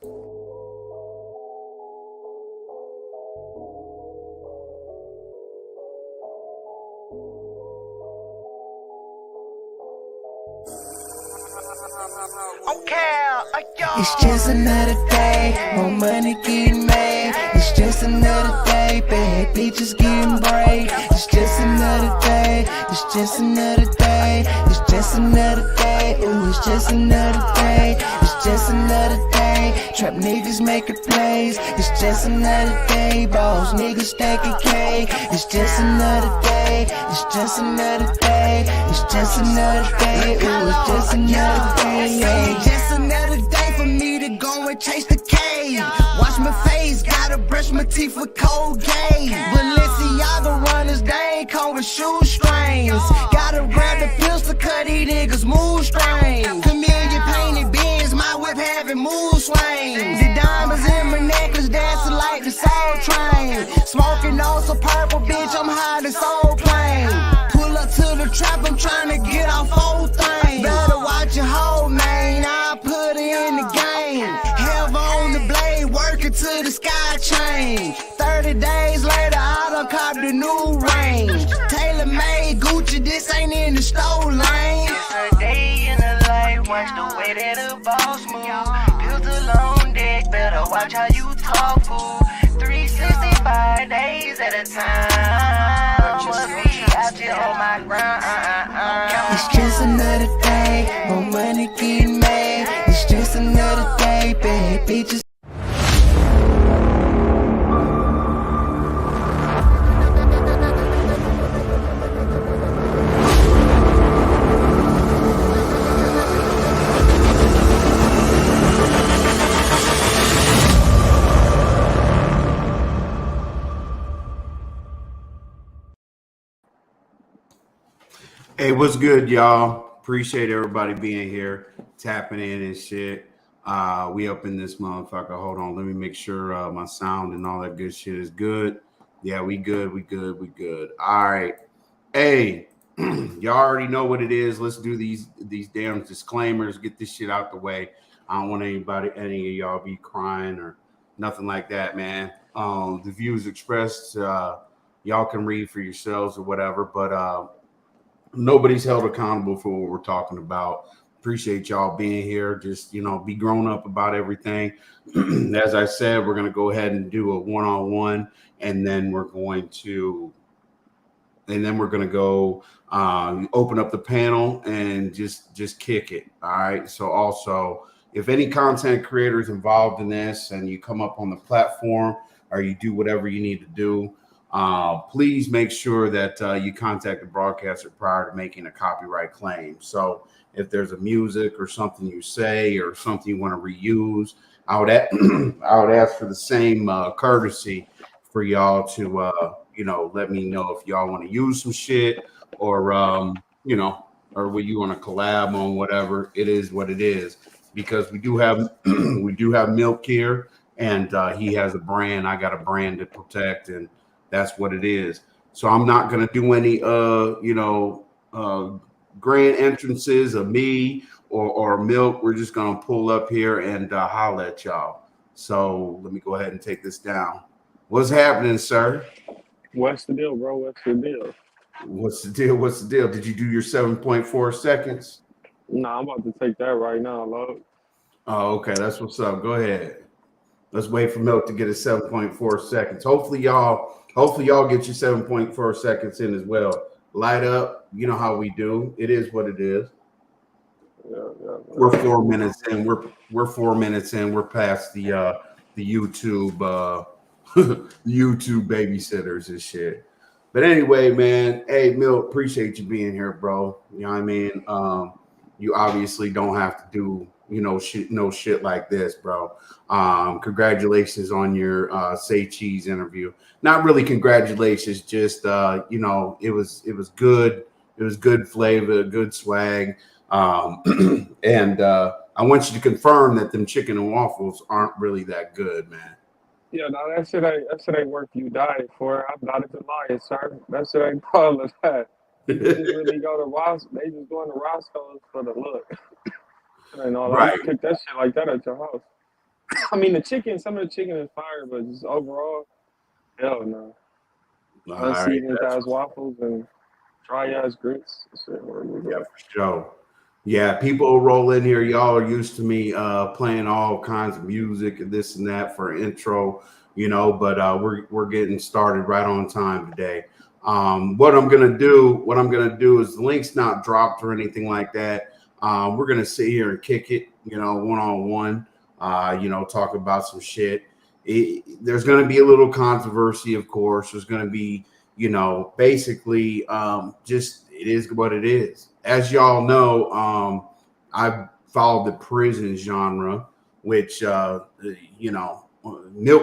It's just another day, more money getting made. It's just another day, bad bitches getting brave. It's just another day, it's just another day, it's just another day, ooh, it's just another day, it's just another day. Trap niggas making plays, it's just another day, boss niggas stacking K. It's just another day, it's just another day, it's just another day, ooh, it's just another day, yeah. Just another day for me to go and chase the K. Wash my face, gotta brush my teeth with Colgate. Balenciaga runners, they ain't covered shoestrings. Gotta grab the pills to cut these niggas mood strings. Chameleon painted beans, my whip having mood swings. The diamonds in my necklace dancing like the Soul Train. Smoking on some purple, bitch, I'm high as Soul Plane. Pull up to the trap, I'm trying to get off whole thing. Better watch your whole man, I put it in the game. Have on the blade, working to the sky change. 30 days later, I done caught the new range. Tailor made Gucci, this ain't in the store lane. It's a day in the life, watch the way that a boss move. Built a long deck, better watch how you talk, fool. 365 days at a time. Must be out here on my grind. It's just another day, more money getting made. It's just another day, bad bitches. Hey, what's good, y'all? Appreciate everybody being here, tapping in and shit. We up in this motherfucker. Hold on, let me make sure my sound and all that good shit is good. Yeah, we good. All right. Hey, y'all already know what it is. Let's do these damn disclaimers. Get this shit out the way. I don't want any of y'all be crying or nothing like that, man. The views expressed, y'all can read for yourselves or whatever, but nobody's held accountable for what we're talking about. Appreciate y'all being here. Just, be grown up about everything. As I said, we're going to go ahead and do a one-on-one, and then we're going to go open up the panel and just kick it. All right. So also, if any content creators involved in this and you come up on the platform or you do whatever you need to do, please make sure that you contact the broadcaster prior to making a copyright claim. So if there's a music or something you say or something you want to reuse, I would ask for the same courtesy for y'all to let me know if y'all want to use some shit or or what you want to collab on. Whatever it is, what it is, because we do have Milk here, and he has a brand. I got a brand to protect, and that's what it is. So I'm not going to do any, grand entrances of me or Milk. We're just going to pull up here and holler at y'all. So let me go ahead and take this down. What's happening, sir? What's the deal, bro? What's the deal? What's the deal? Did you do your 7.4 seconds? Nah, I'm about to take that right now, love. Oh, okay. That's what's up. Go ahead. Let's wait for Milk to get his 7.4 seconds. Hopefully y'all get your 7.4 seconds in as well. Light up. You know how we do. It is what it is. Yeah. We're 4 minutes in. We're 4 minutes in. We're past the YouTube YouTube babysitters and shit. But anyway, man. Hey, Milk, appreciate you being here, bro. You know what I mean? You obviously don't have to do shit like this, bro. Congratulations on your Say Cheese interview. Not really congratulations, just it was good. It was good flavor, good swag. And I want you to confirm that them chicken and waffles aren't really that good, man. Yeah, no, that shit ain't worth you dying for. I'm not even lying, sir. That shit ain't all of that. They just really go to They just going to Roscoe's for the look. And all Right. that. Cook that shit like that at your house. I mean, some of the chicken is fire, but just overall, hell no. All right, Unseasoned that's ass waffles and dry ass grits. Shit, really yeah, good. for sure. Yeah, people roll in here. Y'all are used to me playing all kinds of music and this and that for intro, but we're getting started right on time today. What I'm gonna do is the link's not dropped or anything like that. We're gonna sit here and kick it, one on one, talk about some shit. There's gonna be a little controversy, of course. There's gonna be, basically, just it is what it is. As y'all know, I followed the prison genre, which Milk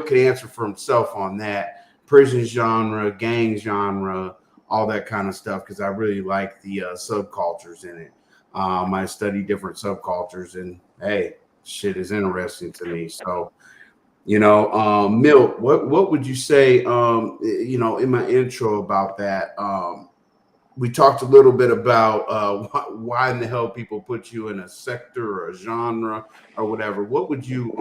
could answer for himself on that. Prison genre, gang genre, all that kind of stuff, because I really like the subcultures in it. I study different subcultures, and hey, shit is interesting to me. So, Milk, what would you say, in my intro about that? We talked a little bit about why in the hell people put you in a sector or a genre or whatever. What would you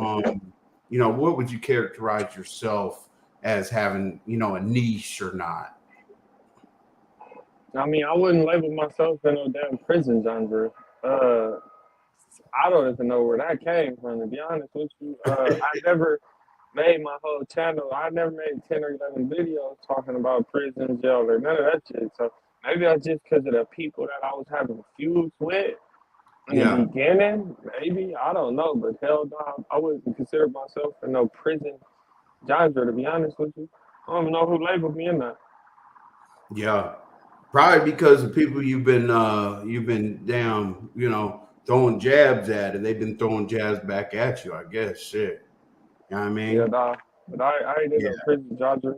characterize yourself as having, a niche or not? I mean, I wouldn't label myself in no damn prison genre. Uh, I don't even know where that came from, to be honest with you. I never made my whole channel. I never made 10 or 11 videos talking about prison, jail, or none of that shit. So maybe that's just because of the people that I was having feuds with in the Yeah. beginning. Maybe. I don't know. But hell no, I wouldn't consider myself in no prison genre, to be honest with you. I don't even know who labeled me in that. Yeah. Probably because the people you've been down, throwing jabs at, and they've been throwing jabs back at you, I guess. Shit. You know what I Yeah, mean? nah. But I ain't in Yeah. no prison genre.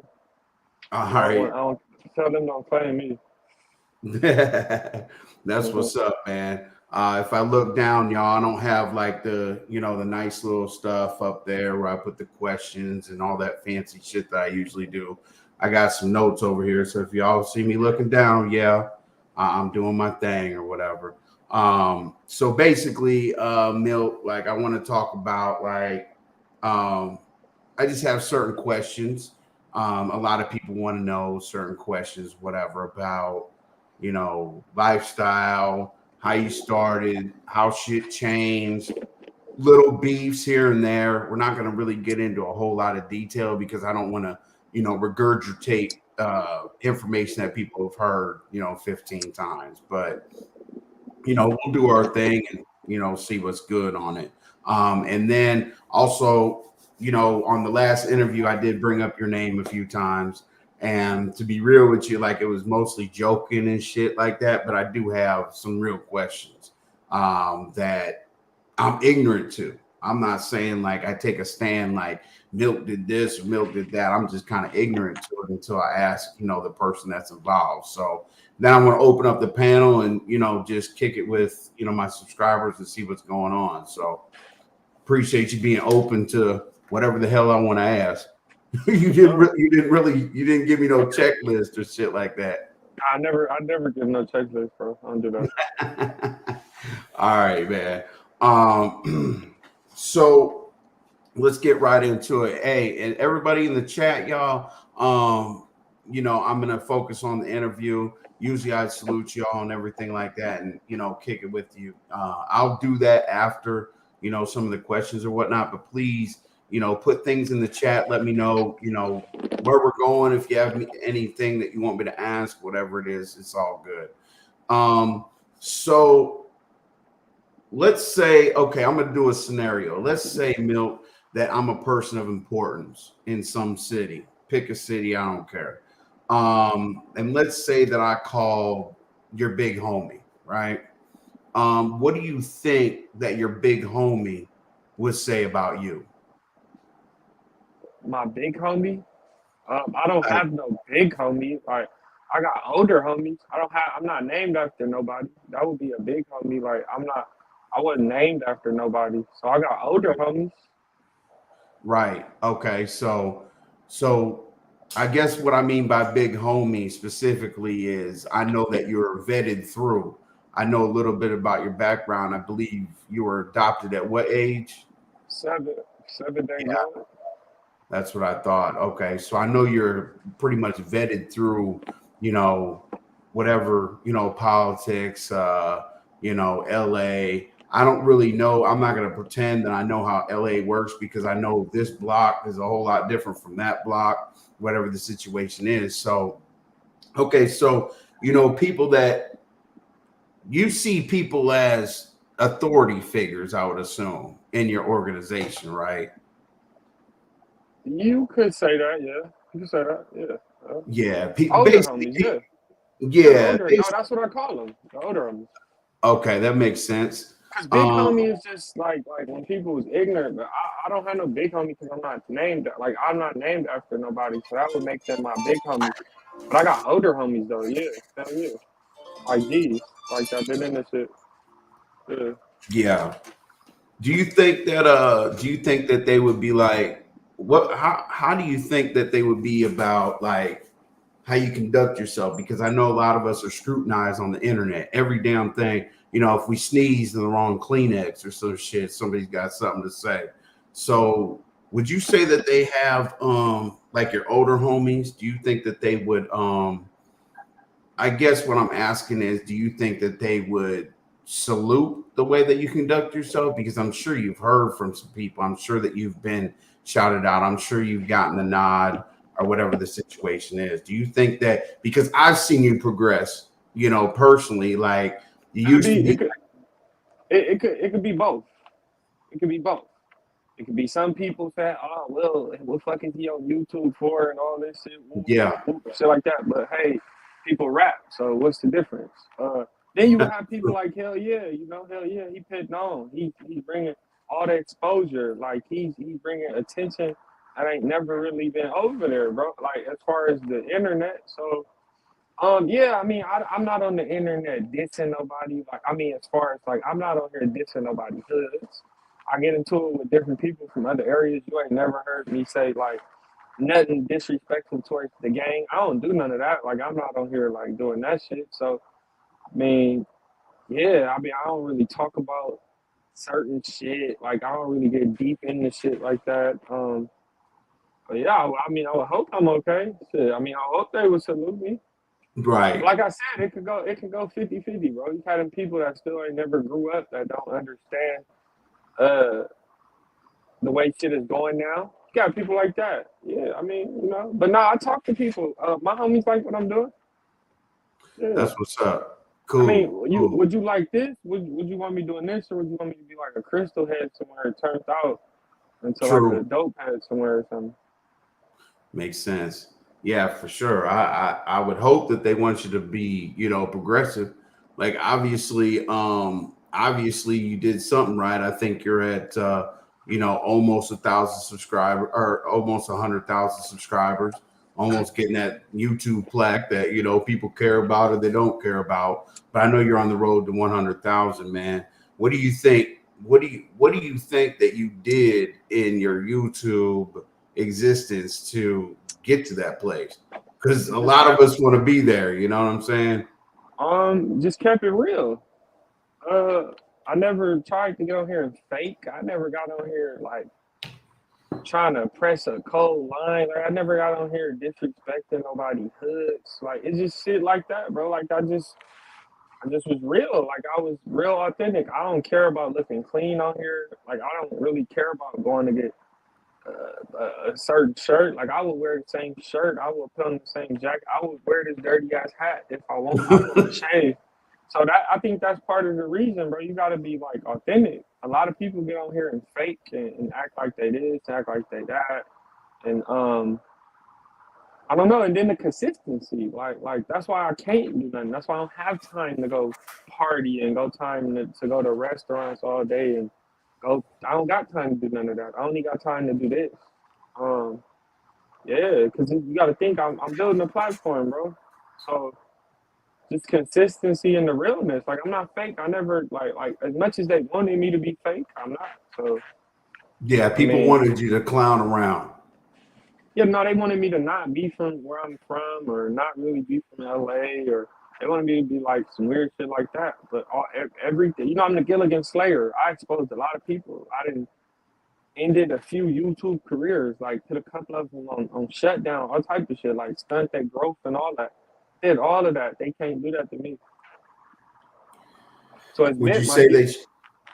All I don't right. want, I don't tell them don't claim me. That's Hmm. what's up, man. If I look down, y'all, I don't have like the nice little stuff up there where I put the questions and all that fancy shit that I usually do. I got some notes over here. So if y'all see me looking down, yeah, I'm doing my thing or whatever. So basically, Milt, like I want to talk about um, I just have certain questions. A lot of people want to know certain questions, whatever, about, lifestyle, how you started, how shit changed, little beefs here and there. We're not going to really get into a whole lot of detail because I don't want to, regurgitate information that people have heard, 15 times. But, we'll do our thing and, see what's good on it. And then also, on the last interview, I did bring up your name a few times. And to be real with you, like it was mostly joking and shit like that. But I do have some real questions that I'm ignorant to. I'm not saying like I take a stand like Milk did this or Milk did that. I'm just kind of ignorant to it until I ask, the person that's involved. So then I'm going to open up the panel and, just kick it with, my subscribers and see what's going on. So appreciate you being open to whatever the hell I want to ask. you didn't No, you didn't give me no checklist or shit like that. I never give no checklist, bro. I don't do that. All right, man. So let's get right into it. Hey, and everybody in the chat, y'all. I'm gonna focus on the interview. Usually I salute y'all and everything like that, and kick it with you. I'll do that after some of the questions or whatnot. But please, put things in the chat. Let me know, where we're going. If you have anything that you want me to ask, whatever it is, it's all good. So let's say, okay, I'm gonna do a scenario. Let's say, Milt, that I'm a person of importance in some city. Pick a city, I don't care. And let's say that I call your big homie, right? What do you think that your big homie would say about you? My big homie. I don't Right. have no big homie. Like I got older homies. I'm not named after nobody. That would be a big homie. Like I wasn't named after nobody. So I got older homies. Right. Okay. So I guess what I mean by big homie specifically is I know that you're vetted through. I know a little bit about your background. I believe you were adopted at what age? 7 days Yeah, old. that's what I thought. Okay, so I know you're pretty much vetted through, you know, whatever, politics, LA. I don't really know. I'm not going to pretend that I know how LA works because I know this block is a whole lot different from that block, whatever the situation is. So, okay, so, people that you see people as authority figures, I would assume, in your organization, right? You could say that, yeah. You could say that, yeah. Yeah, Older homies, basically, yeah. Yeah, yeah, older. No, that's what I call them. The older homies. okay, that makes sense. Cause big Um, homie is just like when people was ignorant, but I don't have no big homie because I'm not named after nobody, so that would make them my big homie. But I got older homies though, yeah, hell yeah, like these, like that been in this shit, yeah. yeah. Do you think that they would be like what how do you think that they would be about like how you conduct yourself? Because I know a lot of us are scrutinized on the internet. Every damn thing, if we sneeze in the wrong Kleenex or some shit, somebody's got something to say. So would you say that they have like your older homies? Do you think that they would I guess what I'm asking is, do you think that they would salute the way that you conduct yourself? Because I'm sure you've heard from some people. I'm sure that you've been shouted out. I'm sure you've gotten the nod or whatever the situation is. Do you think that because I've seen you progress, personally, like you It could used be, to be, it could be both. It could be both. It could be some people say, oh well, what fuck is he on YouTube for and all this shit, woo, woo, yeah. woo, shit like that. But hey, people rap, so what's the difference? Then you would have people like hell yeah, hell yeah, he putting on, he's bringing all the exposure, like he's bringing attention. I ain't never really been over there, bro. Like as far as the internet, so yeah, I mean, I'm not on the internet dissing nobody. Like, I mean, as far as like, I'm not on here dissing nobody hoods. I get into it with different people from other areas. You ain't never heard me say like nothing disrespectful towards the gang. I don't do none of that. Like, I'm not on here like doing that shit. So, I mean, yeah, I mean, I don't really talk about certain shit. Like, I don't really get deep into shit like that. But yeah, I mean, I would hope I'm okay. Shit, I mean, I hope they would salute me. Right. Like I said, it could go 50-50, bro. You had them people that still ain't never grew up that don't understand uh the way shit is going now. You got people like that. Yeah, I mean, But nah, I talk to people. My homies like what I'm doing. Yeah. That's what's up. I mean, Cool. Cool. would you like this? Would you want me doing this, or would you want me to be like a crystal head somewhere it turns out into like a True. dope head somewhere or something? Makes sense. Yeah, for sure. I would hope that they want you to be, progressive. Like obviously you did something right. I think you're at almost 1,000 subscribers or almost 100,000 subscribers, almost getting that YouTube plaque that people care about or they don't care about. But I know you're on the road to 100,000, man. What do you think? What do you think that you did in your YouTube existence to get to that place? Because a Just lot of kept us want to be there. You know what I'm saying? just kept it real. Uh, I never tried to get on here and fake. I never got on here like trying to press a cold line. Like I never got on here disrespecting nobody hoods. Like it's just shit like that, bro. Like I just was real. Like I was real authentic. I don't care about looking clean on here. Like I don't really care about going to get a certain shirt. Like I would wear the same shirt. I would put on the same jacket. I would wear this dirty ass hat if I want. I wouldn't shave. So that I think that's part of the reason, bro. You got to be like authentic. A lot of people get on here and fake and act like they this, act like they that, and I don't know. And then the consistency, like that's why I can't do nothing. That's why I don't have time to go party and go time to go to restaurants all day and go. I don't got time to do none of that. I only got time to do this. Um, yeah, because you got to think I'm building a platform, bro. So just consistency and the realness. Like I'm not fake. I never like as much as they wanted me to be fake, I'm not. So Yeah, I people mean, wanted you to clown around. yeah, no, they wanted me to not be from where I'm from or not really be from LA or they wanted me to be like some weird shit like that. But everything, I'm the Gilligan Slayer. I exposed a lot of people. I didn't ended a few YouTube careers, like put a couple of them on shutdown, all type of shit, like stunt their growth and all that. Did all of that. They can't do that to me. So it's Would you meant my say that?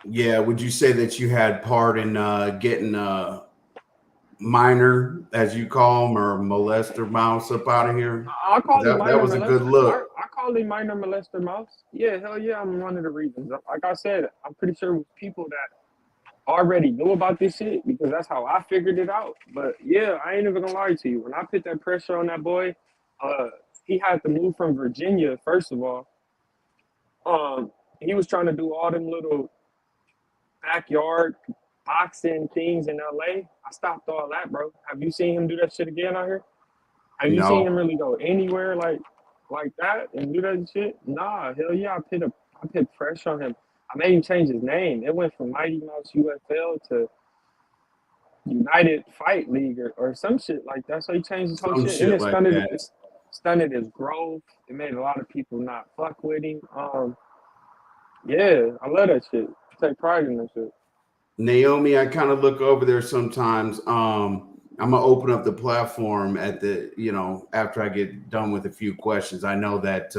Yeah. Would you say that you had part in getting minor, as you call them, or molester mouse up out of here? I call him That minor was a good molester. look. I call him minor molester mouse. Yeah, hell yeah, I'm one of the reasons. Like I said, I'm pretty sure it was people that already knew about this shit because that's how I figured it out. But yeah, I ain't even gonna lie to you. When I put that pressure on that boy, uh, he had to move from Virginia, first of all. He was trying to do all them little backyard boxing things in LA. I stopped all that, bro. Have you seen him do that shit again out here? Have you seen him No. really go anywhere like that and do that shit? Nah, hell yeah, I put pressure on him. I made him change his name. It went from Mighty Mouse UFL to United Fight League or some shit like that. So he changed his whole Some shit and shit like that. it stunted his growth. It made a lot of people not fuck with him. Yeah, I love that shit. I take pride in that shit. Naomi, I kind of look over there sometimes. I'm gonna open up the platform at the, after I get done with a few questions. I know that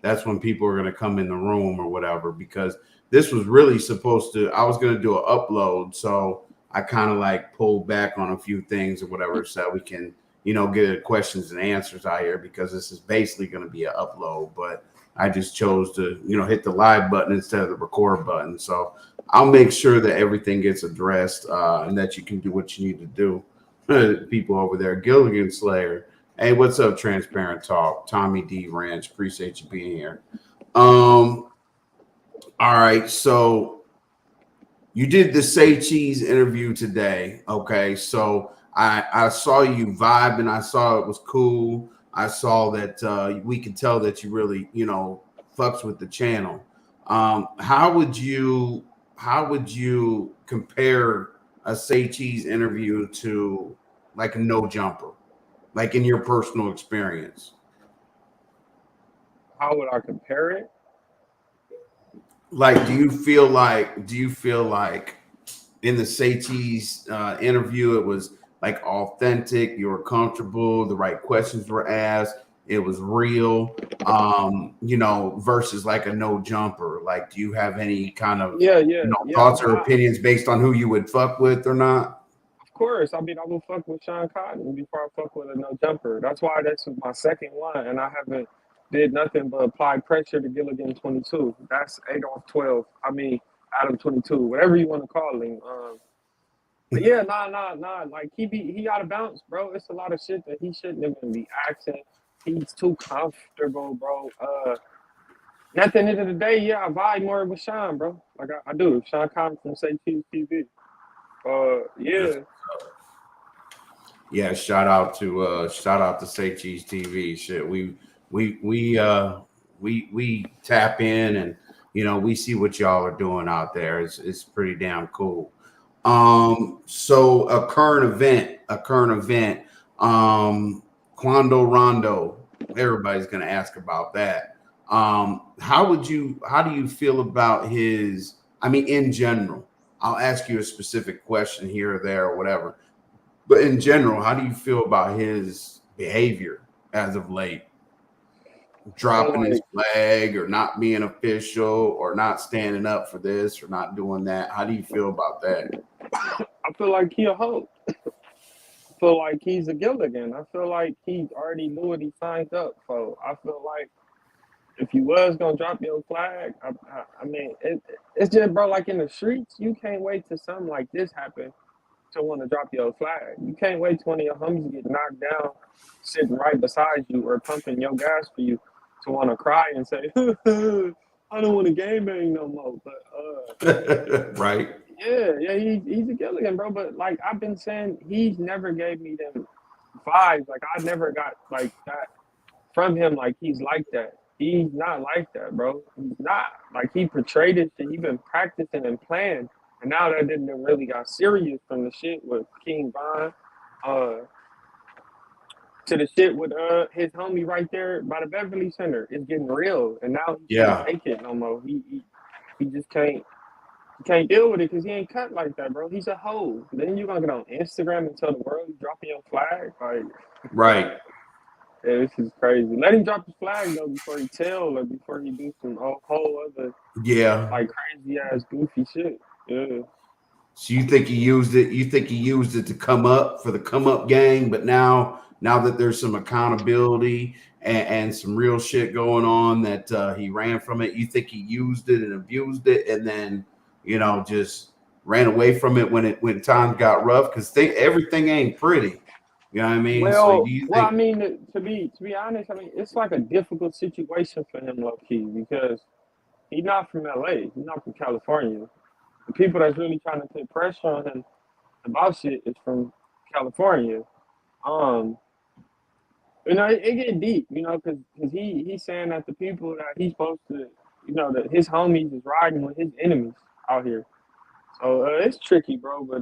that's when people are gonna come in the room or whatever, because this was really supposed to. I was gonna do an upload, so I kind of like pulled back on a few things or whatever, so we can, get questions and answers out here, because this is basically gonna be an upload. But I just chose to, hit the live button instead of the record button. So I'll make sure that everything gets addressed and that you can do what you need to do. People over there, Gilligan Slayer. Hey, what's up, Transparent Talk? Tommy D Ranch, appreciate you being here. All right, so you did the Say Cheese interview today. Okay, so I saw you vibe and I saw it was cool. I saw that we could tell that you really, fucks with the channel. How would you compare a Say Cheese interview to like a No Jumper, like in your personal experience? How would I compare it? Like, do you feel like in the Say Cheese interview it was like authentic, you were comfortable, the right questions were asked, it was real, versus like a No Jumper? Like, do you have any kind of thoughts or opinions based on who you would fuck with or not? Of course. I mean, I will fuck with Sean Cotton before I fuck with a No Jumper. That's why that's my second one, and I haven't did nothing but apply pressure to Gilligan 22. That's 8 off 12. I mean, Adam 22, whatever you want to call him. But yeah, nah. Like he out of bounds, bro. It's a lot of shit that he shouldn't even be asking. He's too comfortable, bro. At the end of the day, yeah, I vibe more with Sean, bro. Like I do. Sean Cotton from Say Cheese TV. Yeah. Yeah, shout out to Say Cheese TV. Shit, we tap in and we see what y'all are doing out there. It's pretty damn cool. So a current event. Quando Rondo. Everybody's gonna ask about that. How do you feel about his? I mean, in general. I'll ask you a specific question here or there or whatever. But in general, how do you feel about his behavior as of late? Dropping his flag or not being official or not standing up for this or not doing that. How do you feel about that? I feel like he a hoe. I feel like he's a Gilligan. I feel like he already knew what he signed up for. I feel like if you was gonna drop your flag, I mean, it's just, bro, like in the streets, you can't wait till something like this happen to want to drop your flag. You can't wait till one of your homies get knocked down, sitting right beside you or pumping your gas for you to want to cry and say, I don't want to game bang no more. But right. Yeah, he's a Gilligan, bro. But like I've been saying, he's never gave me them vibes. Like I never got like that from him. Like he's like that. He's not like that, bro. He's not. Like he portrayed it and he been practicing and playing. And now that didn't really got serious from the shit with King Von, to the shit with his homie right there by the Beverly Center. It's getting real. And now he can't take it no more. He just can't Can't deal with it because he ain't cut like that, bro. He's a hoe. Then you gonna get on Instagram and tell the world you dropping your flag? Like, Right. yeah, this is crazy. Let him drop his flag though before he tell or before he do some whole other Yeah. like crazy ass goofy shit. Yeah. So you think he used it? You think he used it to come up for the come up gang? But now that there's some accountability and some real shit going on, that he ran from it. You think he used it and abused it, and then just ran away from it when times got rough? Because everything ain't pretty. You know what I mean? So do you I think? mean, to be honest, I mean, it's like a difficult situation for him, low key, because he's not from LA. He's not from California. The people that's really trying to put pressure on him about shit is from California. Um, it get deep, because he's saying that the people that he's supposed to, that his homies is riding with his enemies out here. So it's tricky, bro. But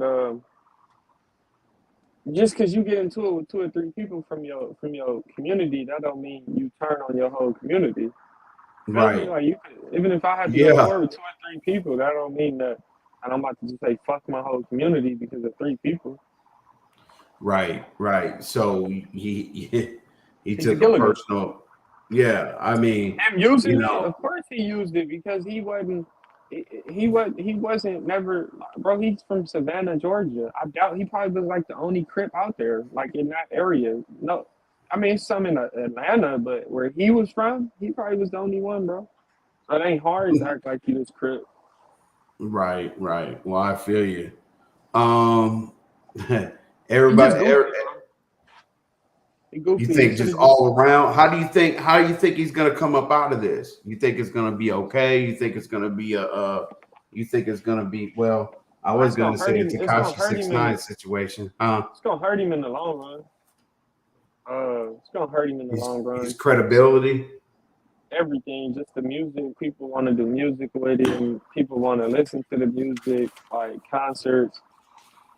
just because you get into it with two or three people from your community, that don't mean you turn on your whole community. Feel me? Right. Like even if I had to go to Yeah. war with two or three people, that don't mean that I'm about to just say fuck my whole community because of three people. Right. Right. So he He's a took a Gilligan. personal. Yeah. I mean, Him using it, of course he used it because he wasn't. He wasn't never, bro. He's from Savannah, Georgia. I doubt he probably was like the only Crip out there, like in that area. No, I mean some in Atlanta, but where he was from, he probably was the only one, bro. So it ain't hard to act like he was Crip. Right. Right. Well, I feel you. Um, He just everybody. goofy, bro. He You goofy. He think should just have just. all around? How do you think? How do you think he's gonna come up out of this? You think it's gonna be okay? You think it's gonna be You think it's gonna be well? I was It's gonna gonna hurt say a him. It's gonna Takashi hurt six him in. nine situation, huh? It's gonna hurt him in the long run. It's gonna hurt him in the long His run. credibility. Everything, just the music. People want to do music with him. People want to listen to the music, like concerts.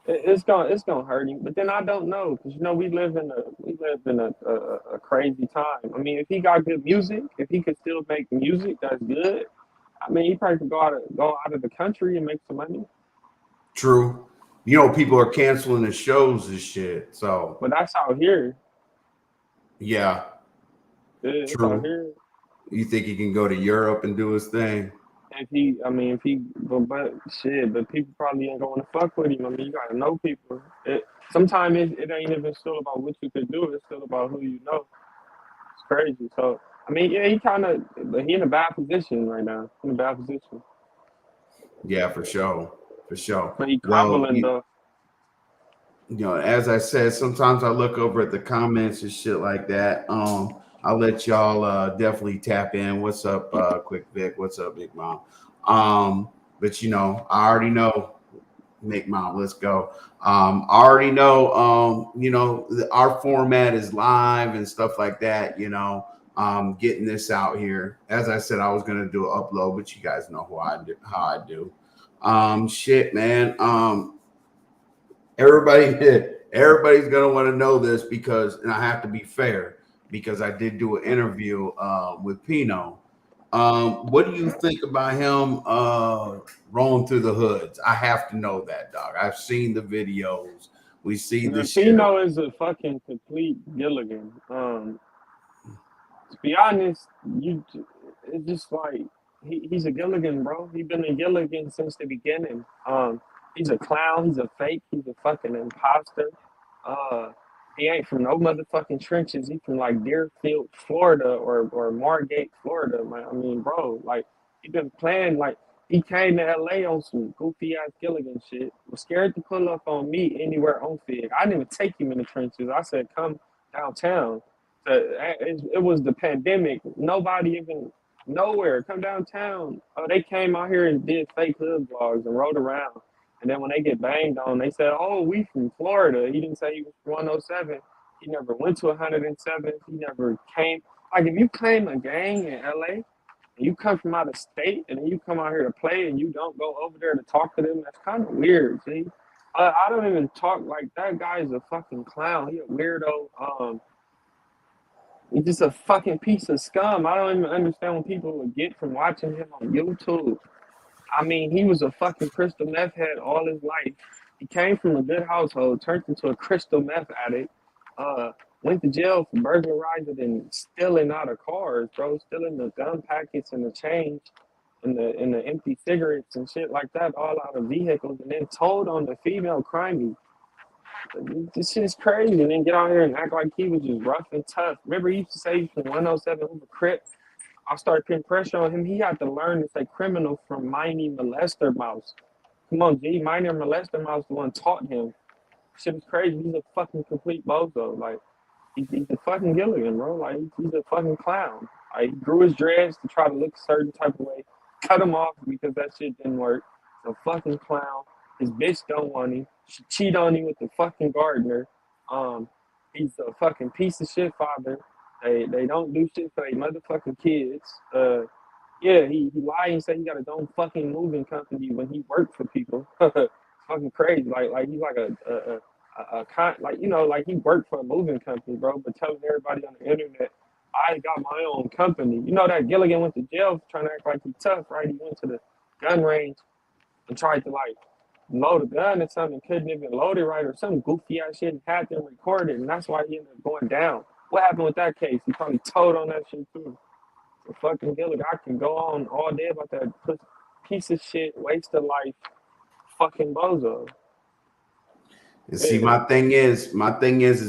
It's gonna hurt him. But then I don't know because we live in a crazy time. I mean, if he got good music, if he could still make music that's good, I mean, he probably could go out of the country and make some money. True. People are canceling the shows and shit. So But that's out here. yeah, Yeah, it's out true. here. You think he can go to Europe and do his thing? But shit, but people probably ain't going to fuck with him. I mean, you gotta know people. Sometimes it ain't even still about what you could do. It's still about who you know. It's crazy. So I mean, yeah, he in a bad position right now. In a bad position. Yeah, for sure, for sure. But he Well, crumbling though. As I said, sometimes I look over at the comments and shit like that. I'll let y'all definitely tap in. What's up, Quick Vic? What's up, Big Mom? But I already know, Big Mom. Let's go. I already know. Our format is live and stuff like that. Getting this out here. As I said, I was gonna do an upload, but you guys know how I do. Shit, man. Everybody's gonna want to know this and I have to be fair because I did do an interview with Pino. What do you think about him rolling through the hoods? I have to know that, dog. I've seen the videos. We see the shit. Pino is a fucking complete Gilligan. To be honest, it's just like he's a Gilligan, bro. He's been a Gilligan since the beginning. He's a clown. He's a fake. He's a fucking imposter. He ain't from no motherfucking trenches. He from like Deerfield, Florida, or Margate, Florida. Man. I mean, bro, like he been playing like he came to LA on some goofy ass Gilligan shit. Was scared to pull up on me anywhere on Fig. I didn't even take him in the trenches. I said, come downtown. It was the pandemic. Nobody even nowhere. Come downtown. Oh, they came out here and did fake hood vlogs and rode around. And then when they get banged on, they said, "Oh, we from Florida." He didn't say he was from 107. He never went to 107. He never came. Like if you claim a gang in LA and you come from out of state and then you come out here to play and you don't go over there to talk to them, that's kind of weird. See, I don't even talk like that. Guy is a fucking clown. He a weirdo. He's just a fucking piece of scum. I don't even understand what people would get from watching him on YouTube. I mean, he was a fucking crystal meth head all his life. He came from a good household, turned into a crystal meth addict. Uh, Went to jail for burglarizing and stealing out of cars, bro. Stealing the gun packets and the change and the empty cigarettes and shit like that, all out of vehicles, and then told on the female crime. This shit is crazy. And then get out here and act like he was just rough and tough. Remember, he used to say he's from 107 Hoover Crip. I started putting pressure on him. He had to learn to say criminal from minor molester mouse. Come on, G. Minor molester mouse the one taught him. Shit is crazy. He's a fucking complete bozo. Like, he's a fucking Gilligan, bro. Like, he's a fucking clown. Like, he grew his dreads to try to look a certain type of way. Cut him off because that shit didn't work. He's a fucking clown. His bitch don't want him. She cheat on him with the fucking gardener. He's a fucking piece of shit father. They don't do shit for their motherfucking kids. Yeah, he lied and said he got his own fucking moving company when he worked for people. Fucking crazy. Like he's like like, you know, like he worked for a moving company, bro, but telling everybody on the internet, I got my own company. You know that Gilligan went to jail for trying to act like he's tough, right? He went to the gun range and tried to like load a gun or something, couldn't even load it right or some goofy ass shit and had them recorded, and that's why he ended up going down. What happened with that case? He probably told on that shit too. So fucking Gilligan, I can go on all day about that piece of shit, waste of life, fucking bozo. And see, my thing is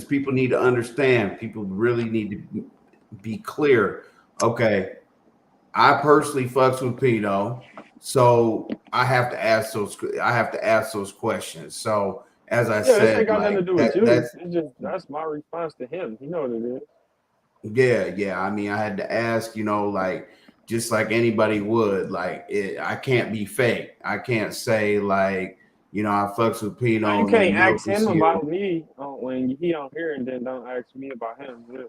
people need to understand. People really need to be clear. Okay, I personally fucks with Pino, so I have to ask those questions. So as I said, this ain't got nothing to do with you. That's my response to him. You know what it is. Yeah. I mean, I had to ask, you know, like just like anybody would. Like, I can't be fake. I can't say like, you know, I fucks with Pino. You can't ask him about me when he on here, and then don't ask me about him. Yeah.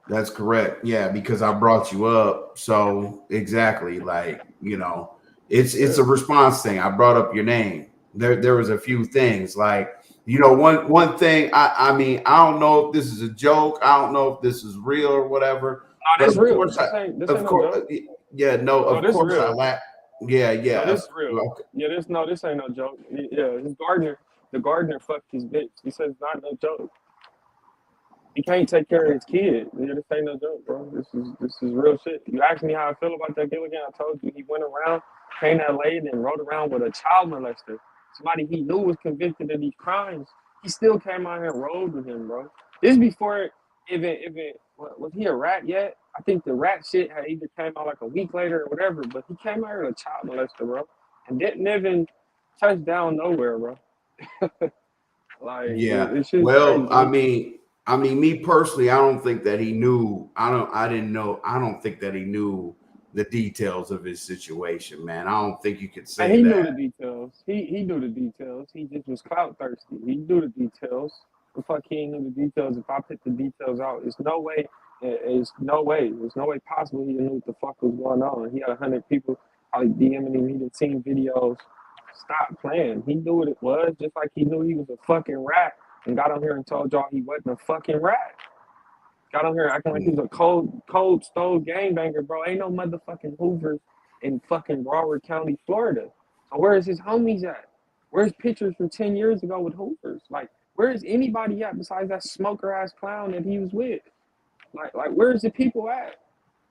That's correct. Yeah, because I brought you up. So exactly, like, you know, it's a response thing. I brought up your name. There was a few things like, you know, one thing. I mean, I don't know if this is a joke. I don't know if this is real or whatever. No, that's real. This ain't no joke. Yeah, no, of course real. I laugh. Yeah. No, this is real. Okay. Yeah, this ain't no joke. Yeah, the gardener fucked his bitch. He says it's not no joke. He can't take care of his kid. Yeah, this ain't no joke, bro. This is real shit. You asked me how I feel about that Gilligan. I told you he went around, came to LA, and rode around with a child molester. Somebody he knew was convicted of these crimes. He still came out here and rode with him, bro. This before was he a rat yet? I think the rat shit had either came out like a week later or whatever, but he came out here with a child molester, bro, and didn't even touch down nowhere, bro. Like, yeah. Well, crazy. I mean, me personally, I don't think that he knew. I don't think that he knew the details of his situation, man. I don't think you could say he that. Knew the details. He knew the details. He just was clout thirsty. He knew the details. The fuck he ain't knew the details. If I put the details out, there's no way possible he didn't know what the fuck was going on. He had 100 people probably DMing him. He didn't see videos. Stop playing. He knew what it was, just like he knew he was a fucking rat and got on here and told y'all he wasn't a fucking rat. Got on here acting like he was a cold stove gangbanger, bro. Ain't no motherfucking Hoovers in fucking Broward County, Florida. So where is his homies at? Where's pictures from 10 years ago with Hoovers? Like, where is anybody at besides that smoker ass clown that he was with? Like where's the people at?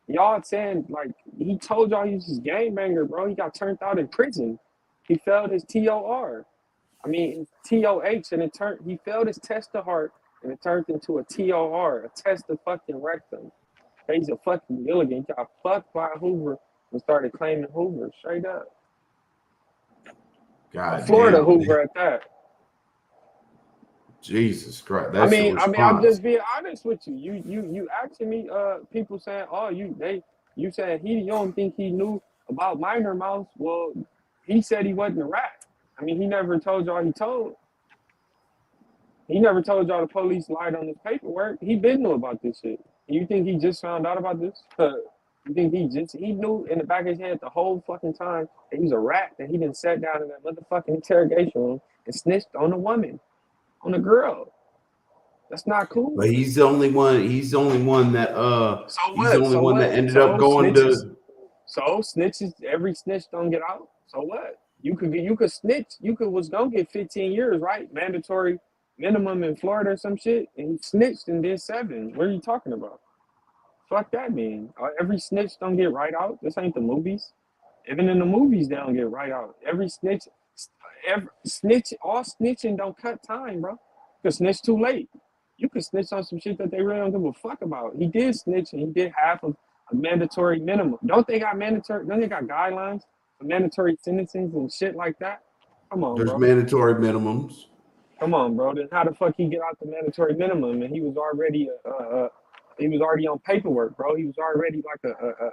Y'all saying like he told y'all he was this gangbanger, bro. He got turned out in prison. He failed his TOR. I mean TOH, and he failed his test of heart, and it turned into a TOR, a test of fucking rectum. He's a fucking Gilligan. He got fucked by a Hoover and started claiming Hoover straight up. God, Florida damn, Hoover man. at that. Jesus Christ. I mean, I'm just being honest with you. You asking me, people saying, oh, you said you don't think he knew about minor mouse. Well, he said he wasn't a rat. I mean, he never told y'all he told. He never told y'all the police lied on his paperwork. He been knew about this shit. You think he just found out about this? You think he knew in the back of his head the whole fucking time that he was a rat, that he didn't sat down in that motherfucking interrogation room and snitched on a woman, on a girl. That's not cool. But he's the only one. He's the only one that that ended up going snitches, to. So snitches, every snitch don't get out. So what? You could snitch. Was gonna get 15 years, right? Mandatory minimum in Florida or some shit, and he snitched and did 7. What are you talking about? Fuck that mean. Every snitch don't get right out. This ain't the movies. Even in the movies, they don't get right out. All snitching don't cut time, bro. You can snitch too late. You can snitch on some shit that they really don't give a fuck about. He did snitch and he did half of a mandatory minimum. Don't they got guidelines for mandatory sentencing and shit like that? Come on, There's bro. mandatory minimums. Come on, bro. Then how the fuck he get out the mandatory minimum? And he was already on paperwork, bro. He was already like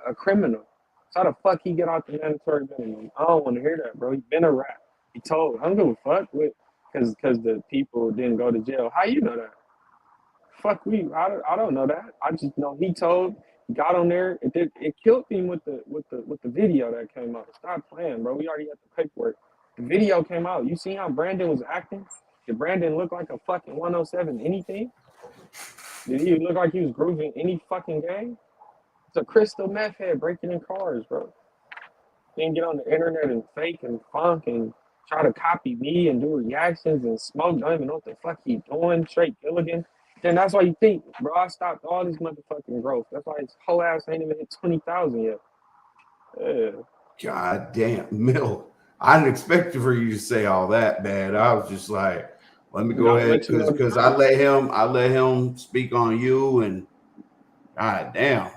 a criminal. So how the fuck he get out the mandatory minimum? I don't want to hear that, bro. He been a rat. He told. I don't give a fuck with because the people didn't go to jail. How you know that? Fuck we. I don't know that. I just know he told. He got on there. It killed him with the video that came out. Stop playing, bro. We already got the paperwork. The video came out. You see how Brandon was acting? Did Brandon look like a fucking 107 anything? Did he look like he was grooving any fucking game? It's a crystal meth head breaking in cars, bro. He didn't get on the internet and fake and funk and try to copy me and do reactions and smoke. Don't even know what the fuck he doing. Straight Gilligan. Then that's why you think, bro, I stopped all this motherfucking growth. That's why his whole ass ain't even hit 20,000 yet. Yeah. God damn, Mill. I didn't expect for you to say all that, man. I was just like, let me go ahead because I let him speak on you, and god damn.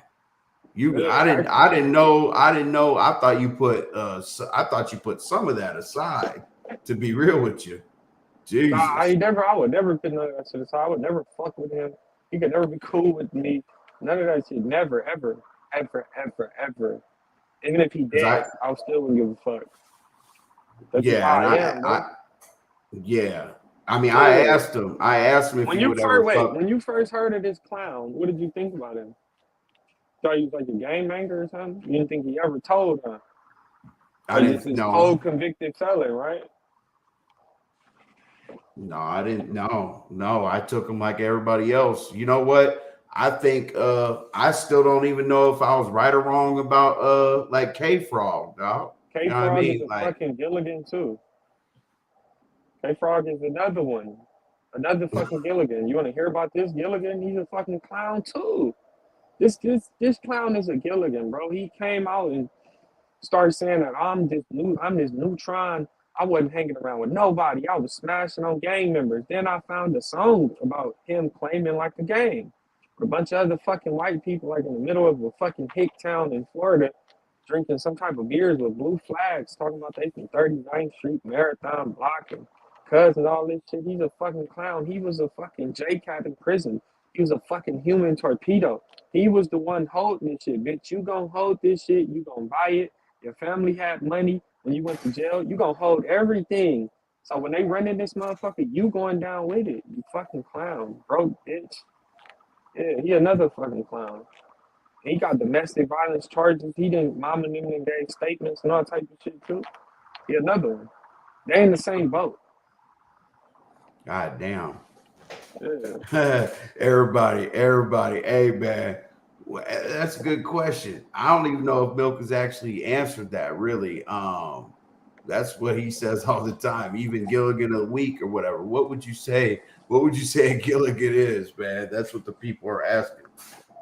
I didn't know. I thought you put some of that aside, to be real with you. Jesus. Nah, I would never put none of that shit aside. I would never fuck with him. He could never be cool with me. None of that shit. Never, ever, ever, ever, ever. Even if he did, I still wouldn't give a fuck. That's yeah. I mean, I asked him if when he would ever fuck. When you first heard of this clown, what did you think about him? Thought he was like a game banger or something? You didn't think he ever told, huh? I didn't know. Old convicted felon, right? No, I didn't know. No, I took him like everybody else. You know what? I think I still don't even know if I was right or wrong about like K-Frog, dog. K-Frog is a fucking Gilligan too. K-Frog is another one. Another fucking Gilligan. You want to hear about this Gilligan? He's a fucking clown too. This clown is a Gilligan, bro. He came out and started saying that I'm this neutron. I wasn't hanging around with nobody. I was smashing on gang members. Then I found a song about him claiming like a gang. A bunch of other fucking white people like in the middle of a fucking hick town in Florida drinking some type of beers with blue flags, talking about they from 39th Street Marathon Block and cuz and all this shit. He's a fucking clown. He was a fucking J-Cat in prison. He was a fucking human torpedo. He was the one holding this shit, bitch. You gonna hold this shit. You gonna buy it. Your family had money. When you went to jail, you gonna hold everything. So when they run in this motherfucker, you going down with it. You fucking clown, broke bitch. Yeah, he another fucking clown. He got domestic violence charges. He didn't, mama and them gave statements and all type of shit too. He another one. They in the same boat. God damn. Yeah. Everybody. Hey, man. Well, that's a good question. I don't even know if Milk has actually answered that, really. That's what he says all the time, even Gilligan of the week or whatever. What would you say? What would you say Gilligan is, man? That's what the people are asking.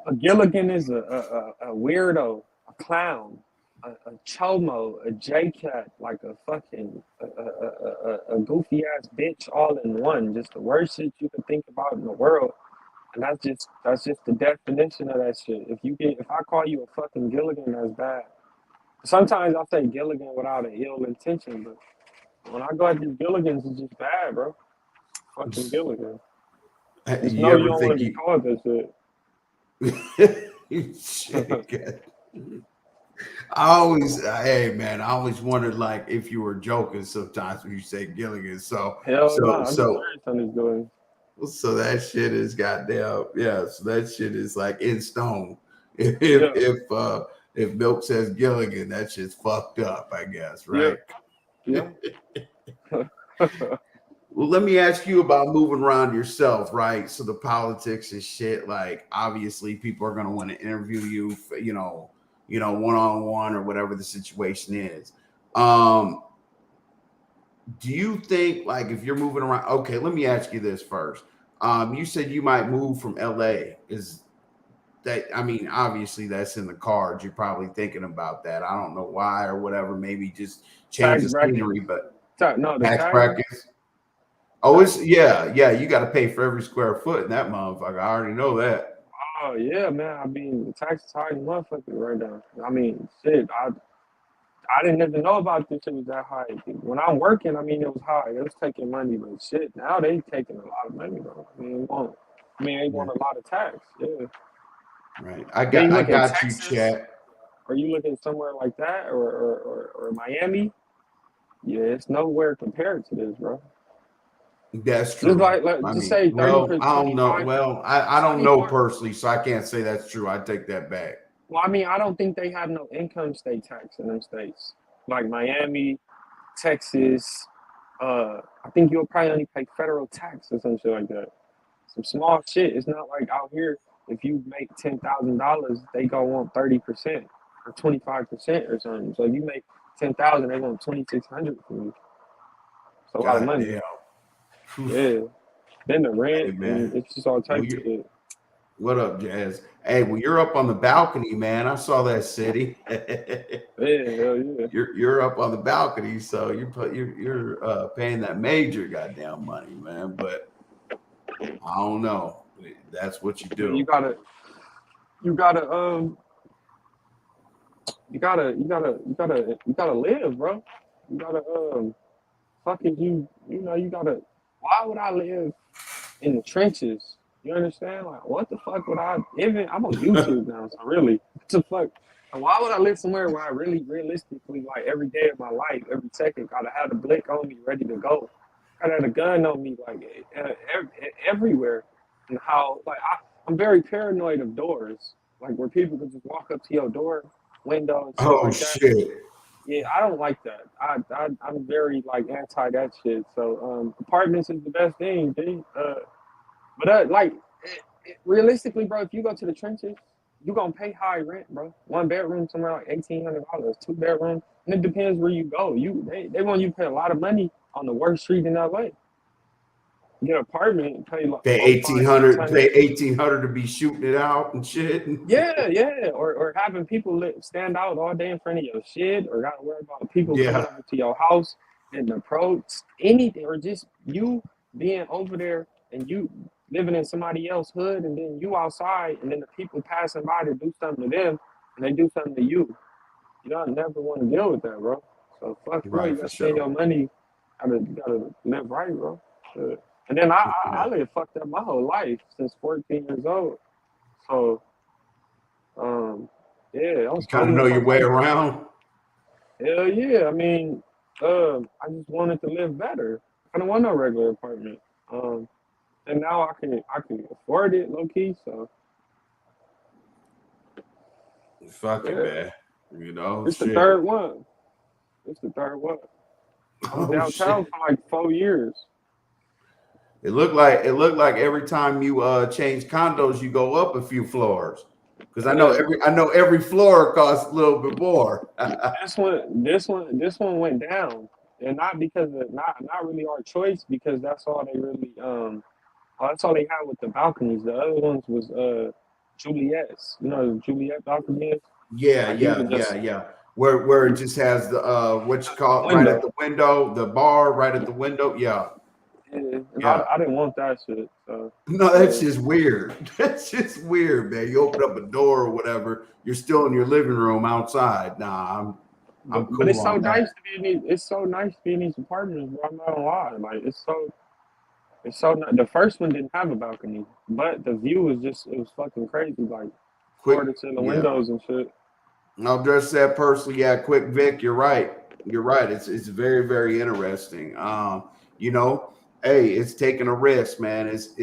A Gilligan is a weirdo, a clown, a chomo, a J-Cat, like a fucking a goofy ass bitch all in one. Just the worst shit you could think about in the world. And that's just the definition of that shit. If I call you a fucking Gilligan, that's bad. Sometimes I say Gilligan without an ill intention, but when I go at these Gilligans, it's just bad, bro. Fucking Gilligan. Just know you don't want to be called this shit. I always wondered like if you were joking sometimes when you say Gilligan. So that shit is goddamn, yeah. So that shit is like in stone. If Milk says Gilligan, that shit's fucked up, I guess, right? Yeah. Well, let me ask you about moving around yourself, right? So the politics and shit, like obviously people are gonna want to interview you, for, you know, one-on-one or whatever the situation is. Um, do you think like if you're moving around? Okay, let me ask you this first. You said you might move from LA. Is that, I mean, obviously that's in the cards. You're probably thinking about that. I don't know why or whatever. Maybe just change Tax the bracket. scenery, but No, the tax tax. brackets. Oh, it's yeah. You got to pay for every square foot in that motherfucker. I already know that. Oh yeah, man. I mean, the tax is high as motherfucker right now. I mean, shit. I didn't even know about this shit was that high. When I'm working, I mean, it was high. They was taking money, but shit, now they taking a lot of money, bro. They want a lot of tax. Yeah. Right. Then you I look at got you, Texas, chat. or you look at somewhere like that, or Miami. Yeah, it's nowhere compared to this, bro. That's Just true. like I just mean, say 30 well, for I don't know. 25, Well, I don't know 24. personally, so I can't say that's true. I take that back. Well, I mean, I don't think they have no income state tax in them states. Like Miami, Texas, I think you'll probably only pay federal tax or some shit like that. Some small shit. It's not like out here, if you make $10,000, they go want 30% or 25% or something. So if you make 10,000, they want 2,600 from you. It's a lot of God money. damn. Yeah. Then the Hey rent and man. it's just all Well, types of shit. what up, Jazz? Hey, well, you're up on the balcony, man. I saw that city. Yeah, hell yeah. You're up on the balcony, so you're paying that major goddamn money, man. But I don't know. That's what you I mean, do. you gotta you gotta live, bro. You gotta fucking you gotta. Why would I live in the trenches? You understand? Like, what the fuck would I even? I'm on YouTube now, so really, what the fuck? And why would I live somewhere where I really, realistically, like every day of my life, every second, gotta have a blick on me, ready to go, gotta have a gun on me, like everywhere, and how like I'm very paranoid of doors, like where people can just walk up to your door, window, and shit Oh like that. shit. Yeah, I don't like that. I'm very like anti that shit. So apartments is the best thing, dude. Like realistically, bro, if you go to the trenches, you gonna pay high rent, bro. One bedroom somewhere like $1,800. Two bedroom, and it depends where you go. They want you to pay a lot of money on the worst street in LA. Get an apartment and pay like Pay 4, 5, 1,800. 600. Pay 1,800 to be shooting it out and shit. Yeah, or having people stand out all day in front of your shit, or gotta worry about people coming Yeah. over to your house and approach anything, or just you being over there and you living in somebody else's hood, and then you outside, and then the people passing by to do something to them, and they do something to you. You don't never want to deal with that, bro. So fuck, bro, Right, you for gotta spend sure. your money. You gotta live right, bro. And then I Yeah. lived fucked up my whole life since 14 years old. So yeah, I You was kind of know homeless your all way type of shit. around. Hell yeah. I mean, I just wanted to live better. I don't want no regular apartment. Um, and now I can afford it low key. So Fuck it, yeah, man. You know, it's the shit. third one. It's the third one. I was Oh downtown shit. for like 4 years. It looked like every time you change condos, you go up a few floors. Because Yeah. I know every floor costs a little bit more. This one went down, and not because of not really our choice, because that's all they really that's all they had with the balconies. The other ones was Juliet's. You know, the Juliet balcony is Yeah, like you yeah, could yeah, just yeah. Where it just has the what you call it right at window. the window, the bar right at the window. Yeah, Yeah, and yeah. I didn't want that shit. So No, that's yeah. just weird. That's just weird, man. You open up a door or whatever, you're still in your living room outside. Nah, I'm But cool it's so on nice that. to be in these. It's so nice to be in these apartments, bro. I'm not gonna lie. Like it's so nice. The first one didn't have a balcony, but the view was just it was fucking crazy. Like Quick, floor to the yeah. windows and shit. I'll just say personally, yeah, quick Vic, you're right. You're right. It's very, very interesting. You know, hey, it's taking a risk, man. It's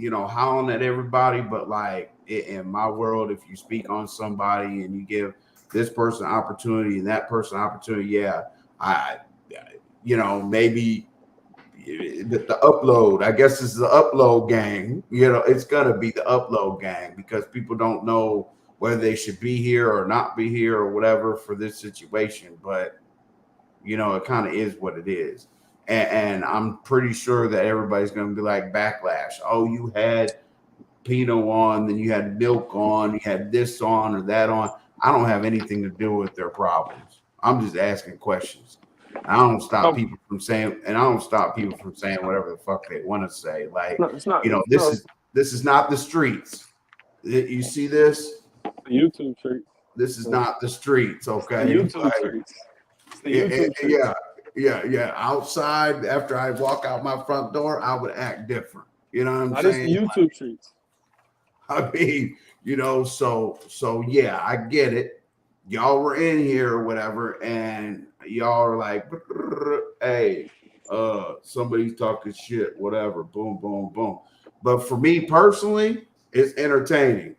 howling at everybody, but like in my world, if you speak on somebody and you give this person opportunity and that person opportunity, yeah, I maybe the upload. I guess it's the upload gang. It's gonna be the upload gang because people don't know whether they should be here or not be here or whatever for this situation. But You know, it kind of is what it is. And I'm pretty sure that everybody's going to be like backlash. Oh, you had Pinot on, then you had milk on, you had this on or that on. I don't have anything to do with their problems. I'm just asking questions. I don't stop Oh, people from saying, and I don't stop people from saying whatever the fuck they want to say. Like, no, it's not. you know, No, this is not the streets. You see this? the YouTube treats. This is not the streets, The okay? YouTube Like, treats. It's the YouTube treats. yeah. Outside, after I walk out my front door, I would act different. You know what I'm Now this saying? the YouTube treats. I mean, you know, so yeah, I get it. Y'all were in here or whatever, and y'all are like, hey, somebody's talking shit, whatever, boom, boom, boom. But for me personally, it's entertaining,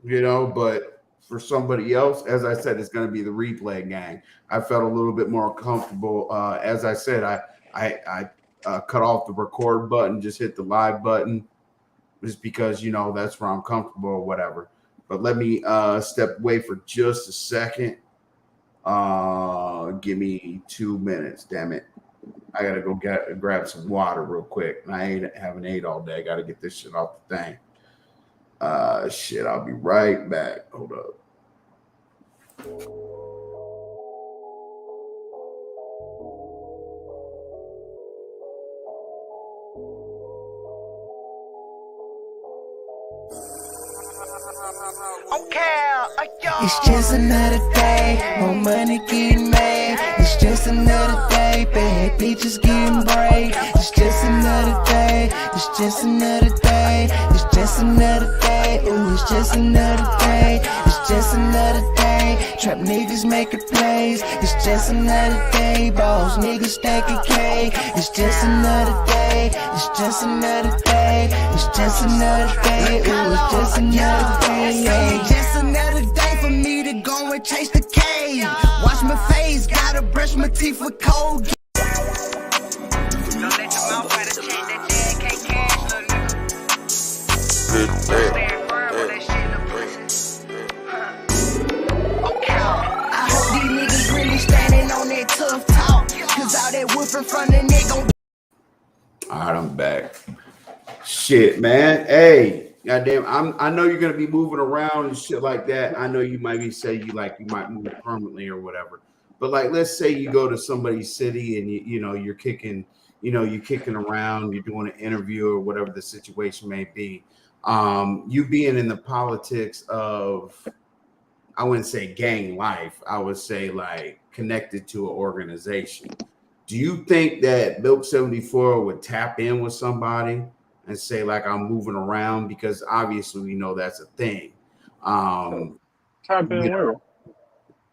you know, but for somebody else, as I said, it's going to be the replay gang. I felt a little bit more comfortable. As I said, I cut off the record button, just hit the live button, just because, you know, that's where I'm comfortable or whatever. But let me step away for just a second. Give me 2 minutes, damn it. I gotta go grab some water real quick. I haven't ate all day. I gotta get this shit off the thing. Shit, I'll be right back. Hold up. It's just another day, more money getting made. It's just another day, bad bitches getting brave. It's just another day, it's just another day, it's just another day, ooh, it's just another day, it's just another day. Trap niggas making plays, it's just another day. Boss niggas stacking K, it's just another day, it's just another day, it's just another day, ooh, it's just another day. Just another day for me to go and chase the K. Wash my face, gotta brush my teeth with cold. Don't let your mouth fight a chick that you can't cash, little nigga. Stand firm on that shit in the pussy. Okay. I hope these niggas really standing on that tough talk, cause all that whooping from the nigga. All right, I'm back. Shit, man. Hey, goddamn, I know you're gonna be moving around and shit like that. I know you might be saying you might move permanently or whatever. But like, let's say you go to somebody's city and you're kicking around, you're doing an interview or whatever the situation may be. You being in the politics of, I wouldn't say gang life, I would say like connected to an organization. Do you think that Milk 74 would tap in with somebody and say like, I'm moving around? Because obviously we know that's a thing. Tap in where?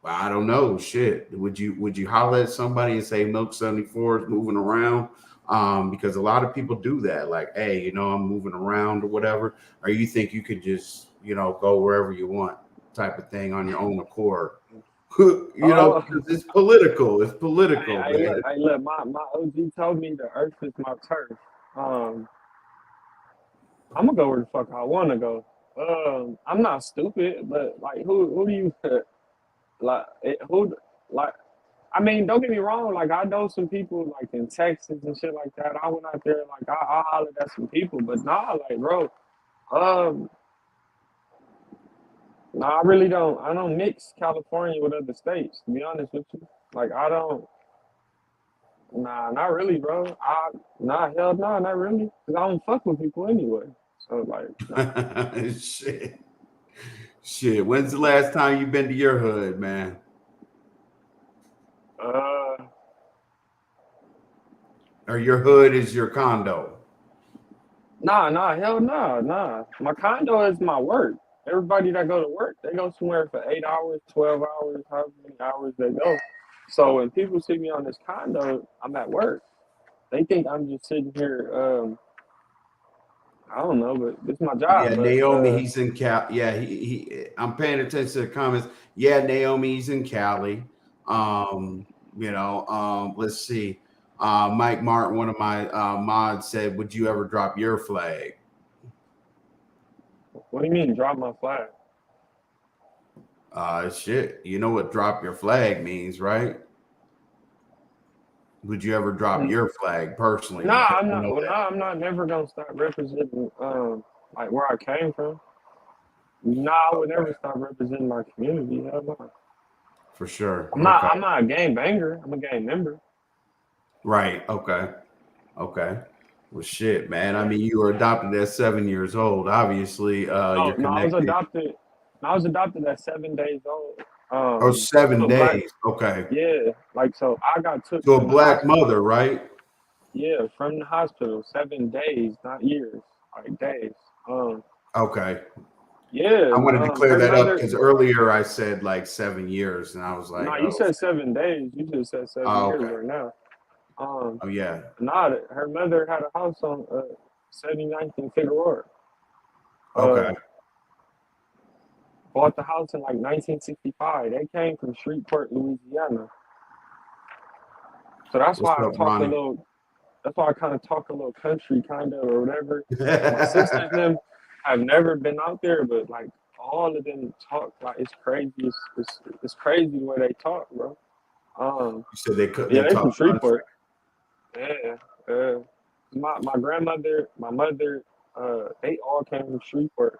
I don't know. Shit. Would you holler at somebody and say Milk 74 is moving around? Because a lot of people do that. Like, hey, I'm moving around or whatever. Or you think you could just, go wherever you want type of thing on your own accord? Because it's political. It's political. Look, my OG told me the earth is my turf. I'm gonna go where the fuck I want to go. I'm not stupid, but like, who do you like? I mean, don't get me wrong. Like, I know some people like in Texas and shit like that. I went out there, like, I hollered at some people, but nah, like, bro, nah, I really don't. I don't mix California with other states. To be honest with you, like, I don't. Nah, not really, bro. Hell no, not really. Cause I don't fuck with people anyway. So like, nah. Shit. When's the last time you been to your hood, man? Or your hood is your condo? Nah, hell nah. My condo is my work. Everybody that go to work, they go somewhere for 8 hours, 12 hours, however many hours they go. So when people see me on this condo, I'm at work. They think I'm just sitting here. I don't know, but this is my job. Yeah, but, Naomi, he's in Cal. Yeah, he. I'm paying attention to the comments. Yeah, Naomi, he's in Cali. Let's see. Mike Martin, one of my mods, said, "Would you ever drop your flag?" What do you mean, drop my flag? Shit. You know what drop your flag means, right? Would you ever drop your flag personally? Nah, Because I'm I not. know Well, that nah, I'm not never gonna stop representing like where I came from. Nah, I would never stop representing my community. Hell no. for sure. I'm not. Okay. I'm not a gang banger. I'm a gang member. Right. Okay. Okay. Well, shit, man. I mean, you were adopted at 7 years old. Obviously, No, you're no, I was connected. adopted. I was adopted at 7 days old. Oh, seven So black. days. Okay. Yeah, like so I got took To a from the black hospital. mother, right? Yeah, from the hospital. 7 days, not years. Like days. Um, Okay. yeah. I wanted to clear Her that up mother. because earlier I said like 7 years, and I was like, No, you oh, said 7 days. You just said seven oh years okay. right now. Oh yeah. Nah, her mother had a house on 79th and Figueroa. Okay. Uh, bought the house in like 1965. They came from Shreveport, Louisiana. So that's What's why I up, talk a Ronnie? little. That's why I kind of talk a little country, kind of or whatever. My sisters and them have never been out there, but like all of them talk like it's crazy. It's crazy the way they talk, bro. Um, You said they could. yeah, They they from talk country. Shreveport. Yeah, my grandmother, my mother, they all came from Shreveport,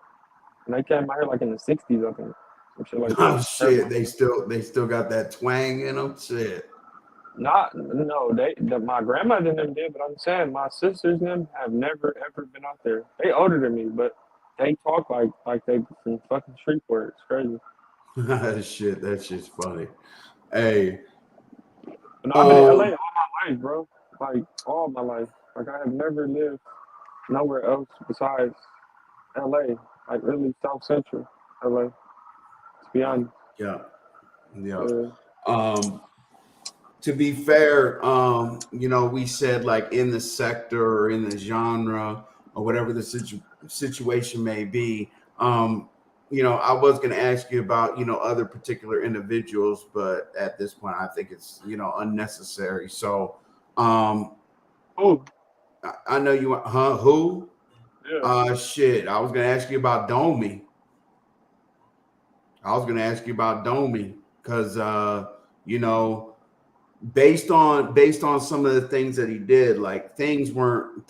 and they came out here like in the '60s, I think, some shit like that. Oh shit. They still got that twang in them. Shit. Not no, my grandmother and them did, but I'm saying my sisters and them have never ever been out there. They older than me, but they talk like they from fucking Shreveport. It's crazy. Shit. That shit's funny. Hey. But no, I've been in LA Um. all my life, bro. Like all my life. Like I have never lived nowhere else besides LA. Like really South Central LA. To be honest. Yeah. Yeah. Uh, Um. To be fair, we said like in the sector or in the genre or whatever the situation may be. I was going to ask you about, other particular individuals, but at this point, I think it's, unnecessary. So, oh, I know you, huh? Who? yeah. Shit. I was going to ask you about Domi. Because, you know, based on some of the things that he did, like things weren't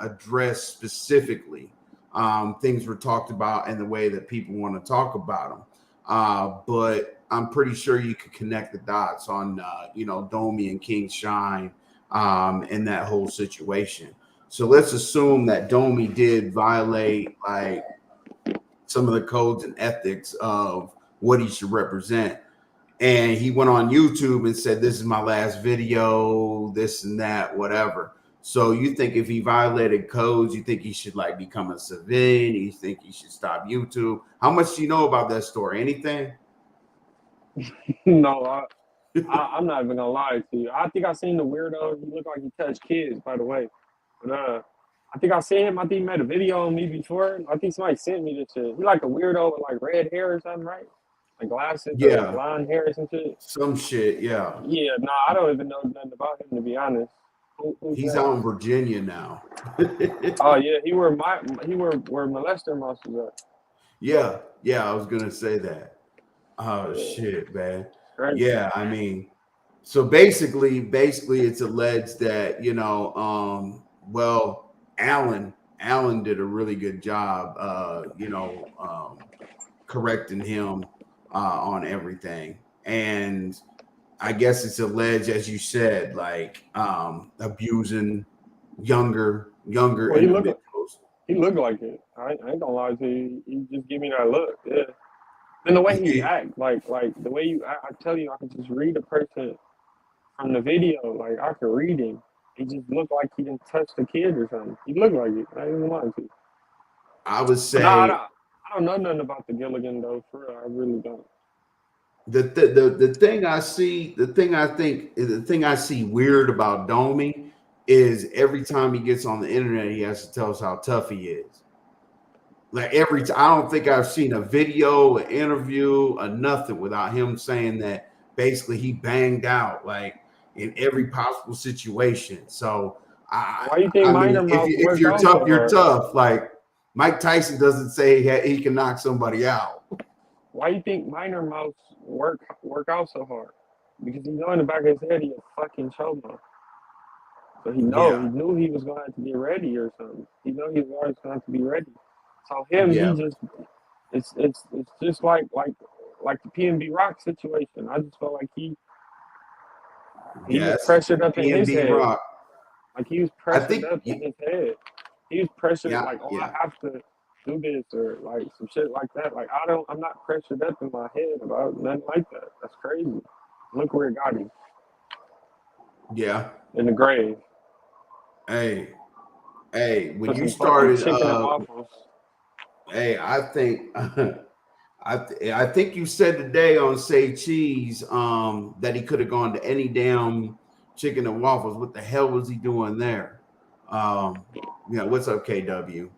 addressed specifically. Things were talked about in the way that people want to talk about them, but I'm pretty sure you could connect the dots on Domi and King Shine, in that whole situation. So let's assume that Domi did violate like some of the codes and ethics of what he should represent, and he went on YouTube and said, "This is my last video, this and that, whatever." So you think if he violated codes, you think he should like become a civilian? You think he should stop YouTube? How much do you know about that story? Anything? No, I'm not even gonna lie to you. I think I seen the weirdo. He looked like he touched kids, by the way. But I think I seen him. I think he made a video on me before. I think somebody sent me this shit. He like a weirdo with like red hair or something, right? Like glasses or Yeah, blonde hair or some shit. some shit. Yeah, Yeah, nah, I don't even know nothing about him to be honest. Who's he's that? out in Virginia now. Oh yeah, he where molester mouse is at. Yeah, I was gonna say that. Oh Yeah, shit, man. right. Yeah, I mean, so basically, it's alleged that well, Allen did a really good job, correcting him on everything, and I guess it's alleged, as you said, like abusing younger Well, individuals. he looked like it. I ain't gonna lie to you. He just give me that look. Yeah. And the way he act, like the way you act, I tell you, I can just read a person from the video. Like I could read him. He just looked like he didn't touch the kid or something. He looked like it. I ain't gonna lie to you. I would But no, say I don't know nothing about the Gilligan though. For real, I really don't. the thing I see, the thing I see weird about Domi is every time he gets on the internet, he has to tell us how tough he is. Like every time, I don't think I've seen a video, an interview, or nothing without him saying that basically he banged out like in every possible situation. So Why you think I Minor mean, Mouth if worked you're out tough, so you're hard? tough. Like Mike Tyson doesn't say he can knock somebody out. Why you think Minor Mouth work out so hard? because he know in the back of his head he a fucking chomo. So he Yeah. knew he was gonna have to get ready or something. He know he was always gonna have to be ready. So him, he Yeah. just it's just like the PNB Rock situation. I just felt like he was Yes. pressured up in his PNB head. Rock. Like he was I pressured think. up in his head. He was pressured Yeah. like, oh, I Yeah. have to do this or like some shit like that. Like I'm not pressured up in my head about nothing like that. That's crazy. Look where it got him Yeah. in the grave. Hey. When Put you some fucking started, chicken and waffles. I think, I think you said today on Say Cheese, that he could have gone to any damn chicken and waffles. What the hell was he doing there? What's up, KW?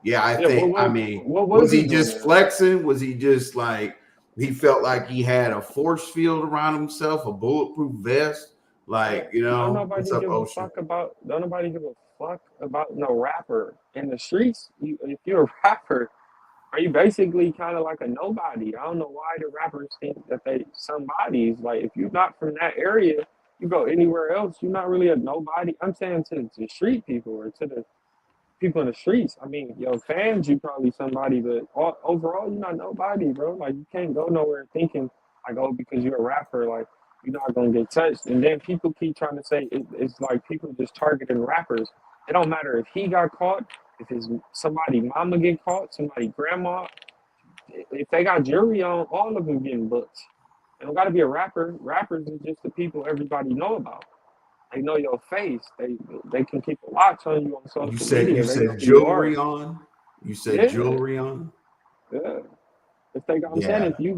Yeah, I Yeah, think. I mean, what was was he he doing just there? flexing? Was he just like he felt like he had a force field around himself, a bulletproof vest? Like, Don't what's nobody up, give a Ocean? fuck about. Don't nobody give a fuck about no rapper in the streets. If you're a rapper, are you basically kind of like a nobody? I don't know why the rappers think that they somebodies. Like if you're not from that area, you go anywhere else, you're not really a nobody. I'm saying to the street people or to the people in the streets. I mean, your fans, you probably somebody, but overall, you're not nobody, bro. Like you can't go nowhere thinking like, oh, because you're a rapper, like you're not gonna get touched. And then people keep trying to say it's like people just targeting rappers. It don't matter if he got caught, if his somebody mama get caught, somebody grandma, if they got jury on, all of them getting booked. It don't got to be a rapper. Rappers is just the people everybody know about. They know your face. They can keep a watch on you on You social said media. They know who you are. jewelry on. You said Yeah, jewelry on. yeah. If they got, I'm saying Yeah.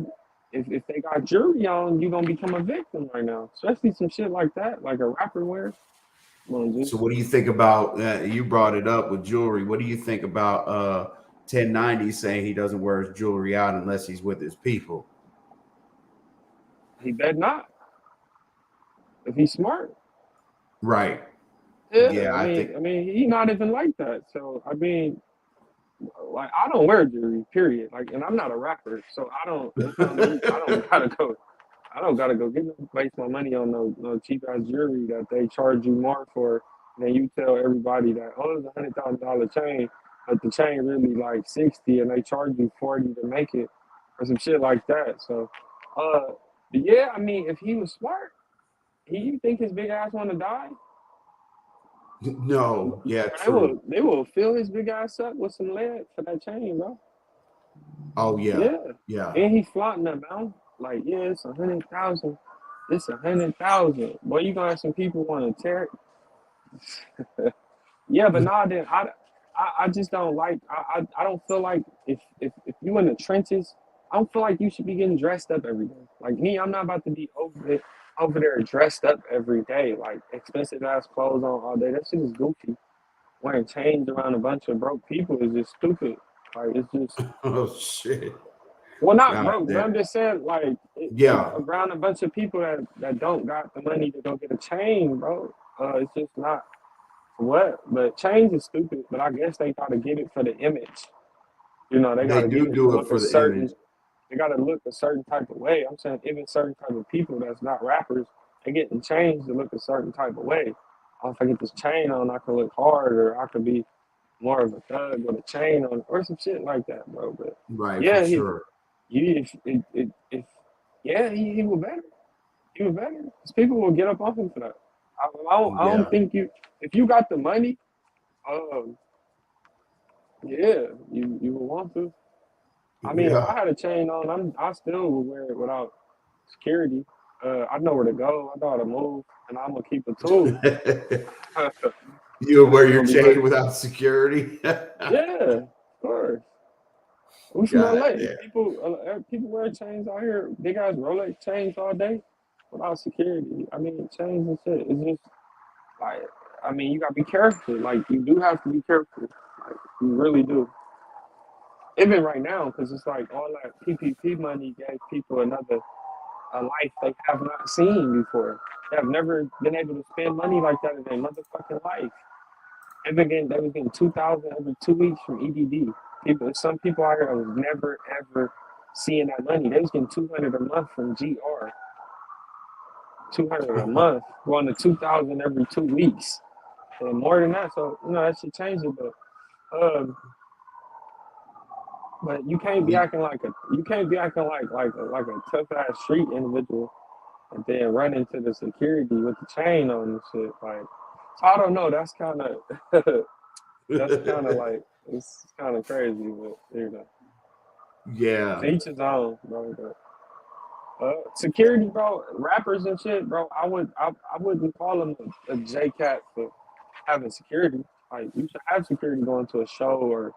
if they got jury on, you gonna become a victim right now. Especially some shit like that, like a rapper wears. Well, So just what do you think about you brought it up with jewelry? What do you think about 1090 saying he doesn't wear his jewelry out unless he's with his people? he bet not. If he's smart. Right. Yeah, Yeah, I think. I mean, he not even like that. So I mean, like I don't wear jewelry, period. Like, and I'm not a rapper, so I don't. It's not me. I don't gotta go. I don't gotta go get waste my money on no cheap ass jewelry that they charge you more for. And then you tell everybody that oh it's $100,000 chain, but the chain really like 60, and they charge you 40 to make it, or some shit like that. So, but yeah, I mean, if he was smart, you think his big ass want to die? No. Yeah, true. They will fill his big ass up with some lead for that chain, bro. Oh yeah. Yeah. Yeah. And he flaunting that amount. Like, yeah, it's 100,000. It's 100,000. Boy, you gonna have some people want to tear it. Yeah, but nah, then I just don't like. I don't feel like if you in the trenches, I don't feel like you should be getting dressed up every day. Like me, I'm not about to be over there dressed up every day, like expensive ass clothes on all day. That shit is goofy. Wearing chains around a bunch of broke people is just stupid. Like it's just Oh shit. well, not God broke, but damn. I'm just saying like Yeah. around a bunch of people that don't got the money to go get a chain, bro. It's just not what. But chains is stupid. But I guess they gotta get it for the image. You know, they They gotta get do it to do it look a for the image. certain. They gotta look a certain type of way. I'm saying even certain type of people that's not rappers, they getting chains to look a certain type of way. Oh, if I get this chain on, I can look hard, or I could be more of a thug with a chain on, or some shit like that, bro. But Right, for yeah, sure. if yeah, he was better. He was better. 'Cause people will get up off him for that. I don't Yeah. think if you got the money, um, yeah, you would want to. I mean, if I Yeah. had a chain on, I still would wear it without security. I know where to go. I know how to move, and I'm gonna keep a tool. You And wear it's your gonna be like, chain without security. yeah, of course. We from God LA. damn. People wear chains out here, big ass Rolex chains all day without security. I mean, chains and shit. It's just like, I mean, you gotta be careful. Like, you do have to be careful. Like, you really do. Even right now, because it's like all that PPP money gave people another a life they have not seen before. They have never been able to spend money like that in their motherfucking life. They was getting 2,000 every 2 weeks from EDD. Some people out here was never ever seeing that money. They was getting 200 a month from GR. 200 a month, going to 2,000 every 2 weeks, and more than that. So that should change it, but you can't be acting like a tough ass street individual, and then run into the security with the chain on and shit. Like, so I don't know. That's kind of like it's kind of crazy, but Yeah. to each his own, bro. But, security, bro, rappers and shit, bro. I wouldn't call them a J-Cat for having security. Like, you should have security going to a show or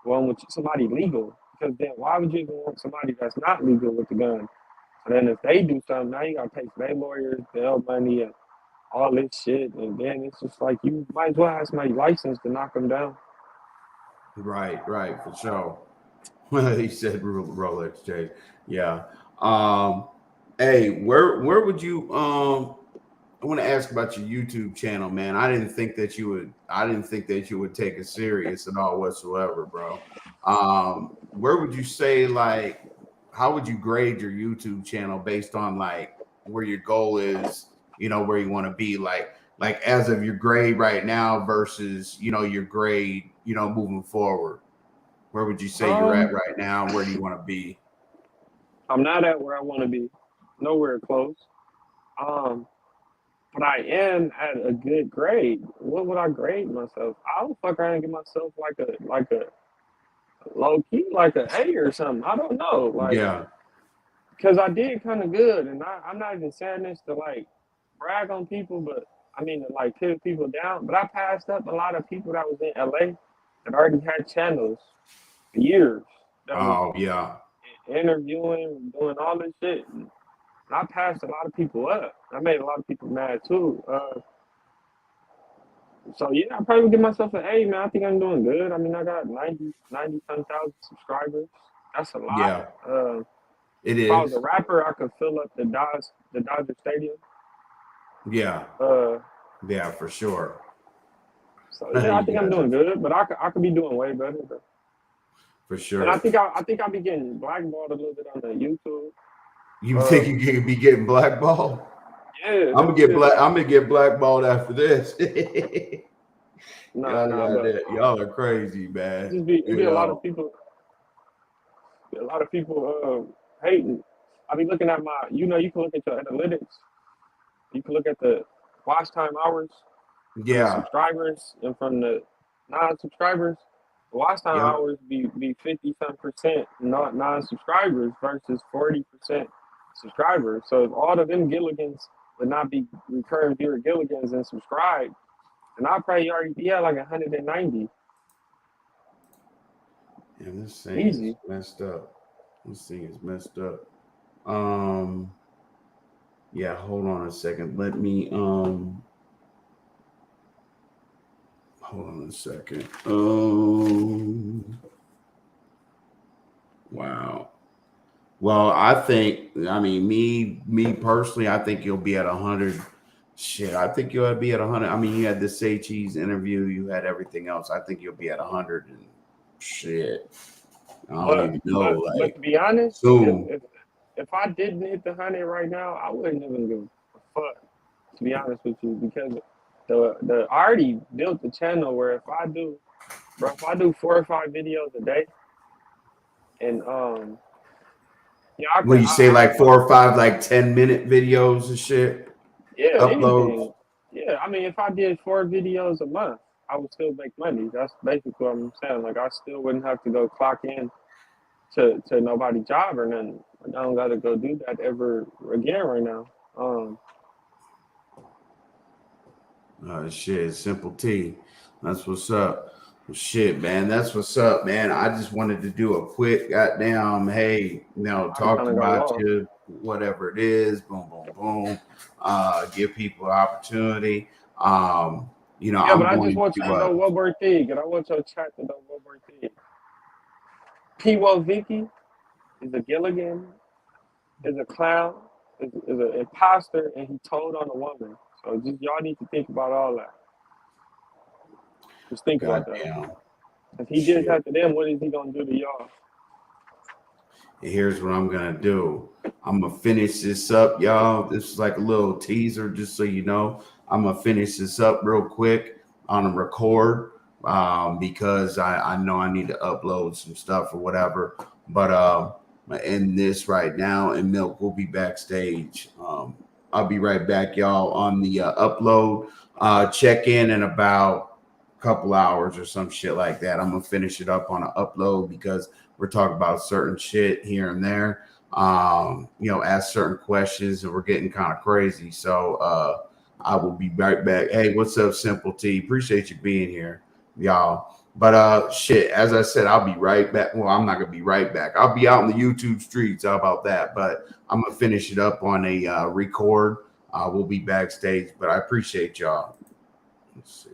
going with somebody legal. Because then why would you even want somebody that's not legal with the gun? And then if they do something, now you gotta pay for their lawyers, bail money, and all this shit. And then it's just like you might as well have somebody licensed to knock them down. Right, for sure. He said Rolex J. Yeah. Hey, where would you I want to ask about your YouTube channel, man. I didn't think that you would take it serious at all whatsoever, bro. Where would you say, like, how would you grade your YouTube channel based on like where your goal is, where you want to be, like as of your grade right now versus, your grade, moving forward? Where would you say you're at right now? Where do you want to be? I'm not at where I want to be. Nowhere close. But I am at a good grade. What would I grade myself? I would fuck around and give myself like a low key, like an A or something. I don't know. Like, Yeah. Because I did kind of good, and I'm not even saying this to like brag on people, but I mean to like put people down. But I passed up a lot of people that was in LA that already had channels for years. Yeah. Interviewing, doing all this shit. And I passed a lot of people up. I made a lot of people mad too. So yeah, I probably would give myself an A, man. I think I'm doing good. I mean, I got 90 some thousand subscribers. That's a lot. Yeah. It is. If I was a rapper, I could fill up the Dodger Stadium. Yeah. Yeah, for sure. So yeah, I think I'm doing good, but I could be doing way better. For sure. And I think I'll be getting blackballed a little bit on the YouTube. You think you can be getting blackballed? Yeah. I'm gonna get blackballed after this. Y'all are crazy, man. Just be a lot of people. A lot of people hating. I be looking at my. You can look at your analytics. You can look at the watch time hours. Yeah. Subscribers and from the non-subscribers. The watch time hours be 50-some% not non-subscribers versus 40% subscribers. So if all of them Gilligans would not be recurring viewer Gilligans and subscribe, and I'll probably already be at like 190. Yeah, this thing is messed up. Yeah, hold on a second. Let me hold on a second. Wow. Well, me personally, I think you'll be at 100. Shit, I think you'll be at 100. I mean, you had the Say Cheese interview, you had everything else. I think you'll be at 100 and shit. I don't even know. But to be honest, soon. If I didn't hit the 100 right now, I wouldn't even give a fuck. To be honest with you, because I already built the channel where if I do 4 or 5 videos a day, and What you say, like 4 or 5 like 10-minute videos and shit? Yeah, uploads. Anything. Yeah, I mean, if I did 4 videos a month, I would still make money. That's basically what I'm saying. Like, I still wouldn't have to go clock in to nobody's job or nothing. I don't got to go do that ever again right now. Shit, Simple T. That's what's up. Well, shit, man. That's what's up, man. I just wanted to do a quick goddamn, hey, talk about you, whatever it is. Boom, boom, boom. Give people opportunity. But I just want you to know one more thing, and I want your chat to know one more thing. P.O. Vicky is a Gilligan, is a clown, is an imposter, and he told on a woman. So just y'all need to think about all that. Just think about that. If he did that to them, what is he gonna do to y'all? Here's what I'm gonna do. I'm gonna finish this up, y'all. This is like a little teaser, just so you know. I'm gonna finish this up real quick on a record because I know I need to upload some stuff or whatever. But I end this right now, and Milk will be backstage. I'll be right back, y'all, on the upload. Check in about a couple hours or some shit like that. I'm gonna finish it up on an upload because we're talking about certain shit here and there. Ask certain questions, and we're getting kind of crazy. So I will be right back. Hey, what's up, Simple T? Appreciate you being here, y'all. But shit, as I said, I'll be right back. Well, I'm not gonna be right back. I'll be out in the YouTube streets. How about that? But I'm gonna finish it up on a record. We'll be backstage, but I appreciate y'all. Let's see.